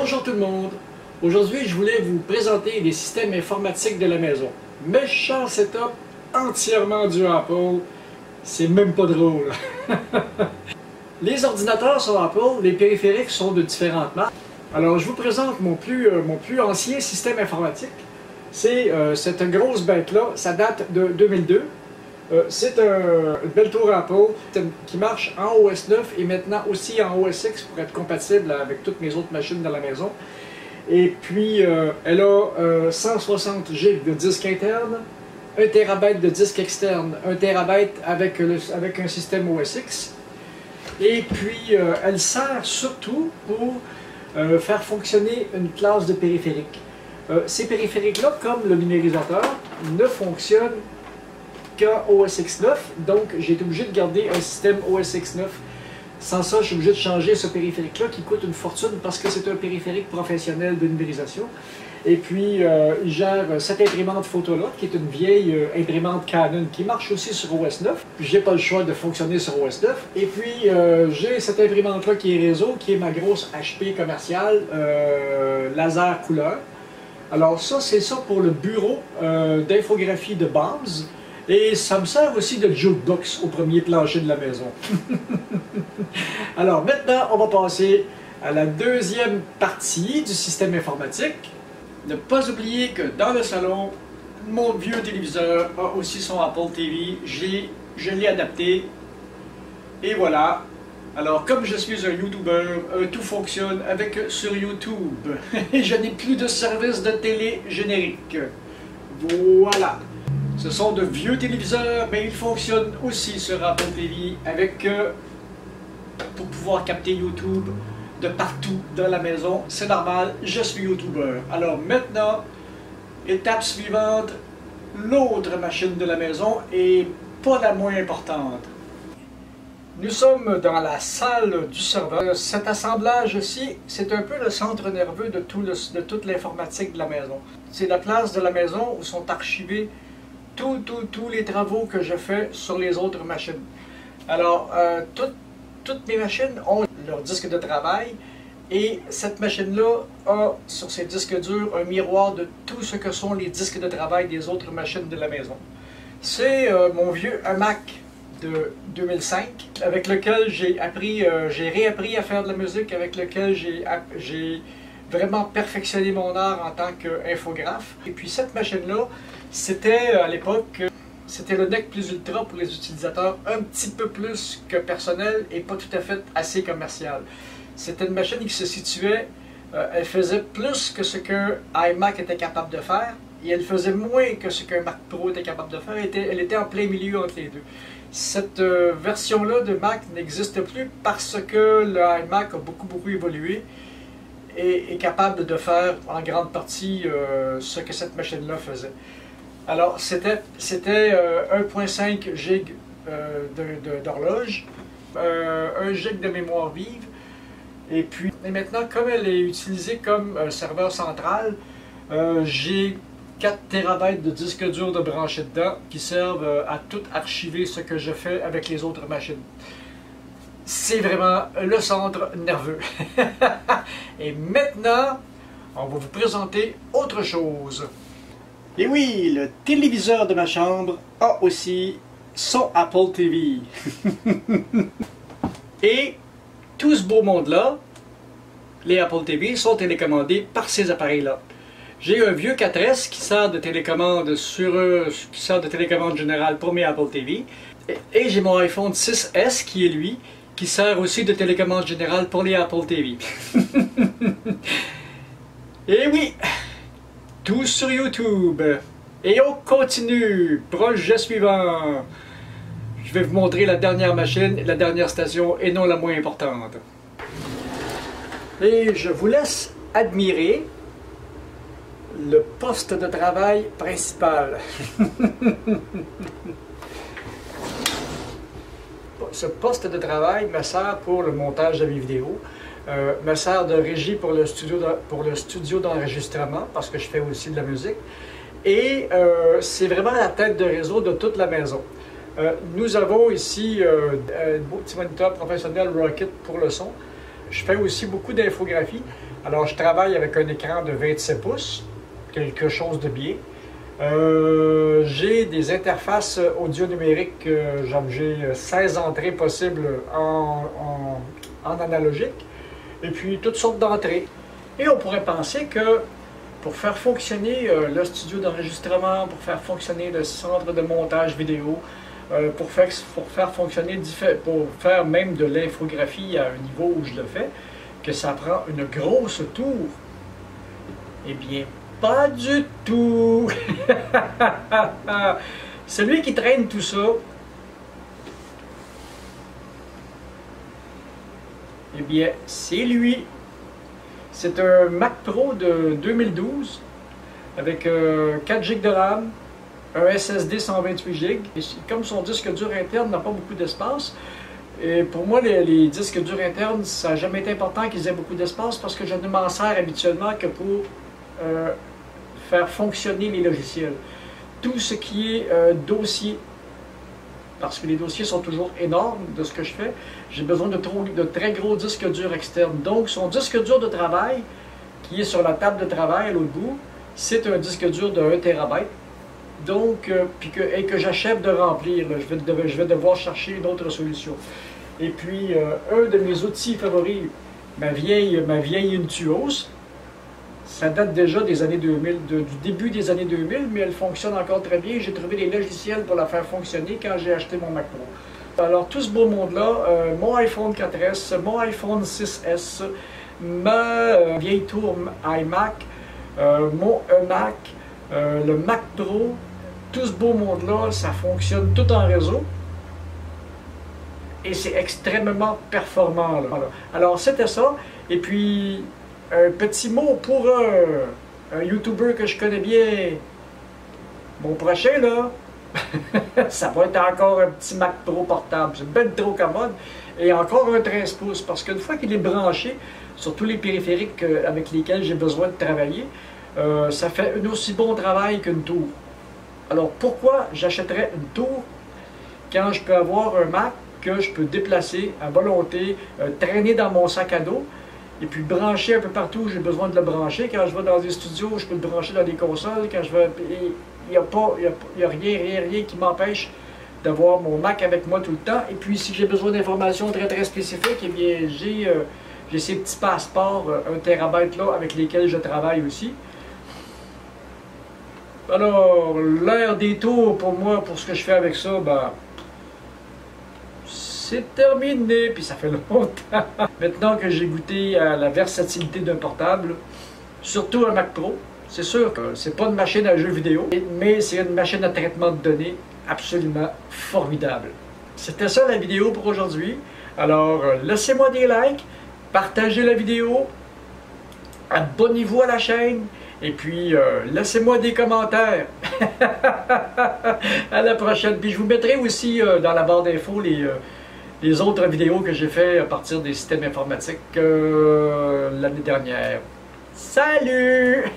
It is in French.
Bonjour tout le monde! Aujourd'hui, je voulais vous présenter les systèmes informatiques de la maison. Méchant setup entièrement du Apple, c'est même pas drôle. Les ordinateurs sont Apple, les périphériques sont de différentes marques. Alors, je vous présente mon plus ancien système informatique. C'est cette grosse bête-là, ça date de 2002. C'est une belle tour Apple qui marche en OS 9 et maintenant aussi en OS X pour être compatible avec toutes mes autres machines dans la maison. Et puis, elle a 160 GB de disque interne, 1 TB de disque externe, 1 TB avec un système OS X. Et puis, elle sert surtout pour faire fonctionner une classe de périphériques. Ces périphériques-là, comme le numérisateur, ne fonctionnent qu'en OS X 9, donc j'ai été obligé de garder un système OS X 9. Sans ça, je suis obligé de changer ce périphérique-là qui coûte une fortune parce que c'est un périphérique professionnel de numérisation. Et puis, il gère cette imprimante photo-là, qui est une vieille imprimante Canon qui marche aussi sur OS 9. J'ai pas le choix de fonctionner sur OS 9. Et puis, j'ai cette imprimante-là qui est réseau, qui est ma grosse HP commerciale, laser couleur. Alors ça, c'est ça pour le bureau d'infographie de base. Et ça me sert aussi de jukebox au premier plancher de la maison. Alors maintenant, on va passer à la deuxième partie du système informatique. Ne pas oublier que dans le salon, mon vieux téléviseur a aussi son Apple TV. Je l'ai adapté. Et voilà. Alors, comme je suis un YouTuber, tout fonctionne sur YouTube. Et je n'ai plus de service de télé générique. Voilà. Ce sont de vieux téléviseurs, mais ils fonctionnent aussi sur Apple TV pour pouvoir capter YouTube de partout dans la maison. C'est normal, je suis YouTuber. Alors maintenant, étape suivante, l'autre machine de la maison et pas la moins importante. Nous sommes dans la salle du serveur. Cet assemblage-ci, c'est un peu le centre nerveux de toute l'informatique de la maison. C'est la place de la maison où sont archivés tous les travaux que je fais sur les autres machines. Alors, toutes mes machines ont leur disque de travail et cette machine-là a sur ses disques durs un miroir de tout ce que sont les disques de travail des autres machines de la maison. C'est mon vieux Mac de 2005 avec lequel j'ai réappris à faire de la musique, avec lequel j'ai vraiment perfectionné mon art en tant qu'infographe. Et puis cette machine-là, c'était à l'époque, c'était le NEC Plus Ultra pour les utilisateurs, un petit peu plus que personnel et pas tout à fait assez commercial. C'était une machine qui se situait, elle faisait plus que ce qu'un iMac était capable de faire et elle faisait moins que ce qu'un Mac Pro était capable de faire. Elle était en plein milieu entre les deux. Cette version-là de Mac n'existe plus parce que le iMac a beaucoup évolué et est capable de faire en grande partie ce que cette machine-là faisait. Alors, c'était 1.5 GB d'horloge, 1 GB de mémoire vive, et maintenant, comme elle est utilisée comme serveur central, j'ai 4 TB de disque dur de branché dedans qui servent à tout archiver ce que je fais avec les autres machines. C'est vraiment le centre nerveux. Et maintenant, on va vous présenter autre chose. Et oui, le téléviseur de ma chambre a aussi son Apple TV. Et tout ce beau monde-là, les Apple TV sont télécommandés par ces appareils-là. J'ai un vieux 4S qui sert de télécommande générale pour mes Apple TV. Et j'ai mon iPhone 6S qui est lui, qui sert aussi de télécommande générale pour les Apple TV. Et oui, tout sur YouTube. Et on continue. Projet suivant. Je vais vous montrer la dernière machine, la dernière station, et non la moins importante. Et je vous laisse admirer le poste de travail principal. Ce poste de travail me sert pour le montage de mes vidéos, me sert de régie pour le studio d'enregistrement, parce que je fais aussi de la musique, et c'est vraiment la tête de réseau de toute la maison. Nous avons ici un beau petit moniteur professionnel Rocket pour le son, je fais aussi beaucoup d'infographie. Alors, je travaille avec un écran de 27 pouces, quelque chose de bien. J'ai des interfaces audio numériques, j'ai 16 entrées possibles en analogique, et puis toutes sortes d'entrées. Et on pourrait penser que pour faire fonctionner le studio d'enregistrement, pour faire fonctionner le centre de montage vidéo, pour faire fonctionner, pour faire même de l'infographie à un niveau où je le fais, que ça prend une grosse tour. Eh bien, pas du tout! Celui qui traîne tout ça, eh bien, c'est lui. C'est un Mac Pro de 2012 avec 4 GB de RAM, un SSD 128 GB. Et comme son disque dur interne n'a pas beaucoup d'espace, et pour moi, les disques durs internes, ça n'a jamais été important qu'ils aient beaucoup d'espace parce que je ne m'en sers habituellement que pour faire fonctionner les logiciels. Tout ce qui est dossier, parce que les dossiers sont toujours énormes de ce que je fais, j'ai besoin de très gros disques durs externes. Donc, son disque dur de travail, qui est sur la table de travail à l'autre bout, c'est un disque dur de 1 TB. Donc, et que j'achève de remplir. Là, je vais devoir chercher une autre solution. Et puis, un de mes outils favoris, ma vieille Intuos, ça date déjà des années 2000, du début des années 2000, mais elle fonctionne encore très bien. J'ai trouvé les logiciels pour la faire fonctionner quand j'ai acheté mon Mac Pro. Alors, tout ce beau monde-là, mon iPhone 4S, mon iPhone 6S, ma vieille tour iMac, mon iMac, le Mac Pro, tout ce beau monde-là, ça fonctionne tout en réseau. Et c'est extrêmement performant. Là. Alors, c'était ça. Et puis, un petit mot pour un YouTuber que je connais bien. Mon prochain, là, ça va être encore un petit Mac Pro portable. C'est ben trop commode. Et encore un 13 pouces. Parce qu'une fois qu'il est branché sur tous les périphériques avec lesquels j'ai besoin de travailler, ça fait un aussi bon travail qu'une tour. Alors, pourquoi j'achèterais une tour quand je peux avoir un Mac que je peux déplacer à volonté, traîner dans mon sac à dos, et puis brancher un peu partout où j'ai besoin de le brancher. Quand je vais dans des studios, je peux le brancher dans des consoles. Quand je vais, il n'y a rien qui m'empêche d'avoir mon Mac avec moi tout le temps. Et puis, si j'ai besoin d'informations très spécifiques, eh bien, j'ai ces petits passeports 1 TB là avec lesquels je travaille aussi. Alors, l'ère des tours, pour moi, pour ce que je fais avec ça, ben, c'est terminé, puis ça fait longtemps. Maintenant que j'ai goûté à la versatilité d'un portable, surtout un Mac Pro, c'est sûr que c'est pas une machine à jeux vidéo, mais c'est une machine à traitement de données absolument formidable. C'était ça la vidéo pour aujourd'hui. Alors, laissez-moi des likes, partagez la vidéo, abonnez-vous à la chaîne, et puis laissez-moi des commentaires. À la prochaine. Puis je vous mettrai aussi dans la barre d'infos les autres vidéos que j'ai fait à partir des systèmes informatiques l'année dernière. Salut!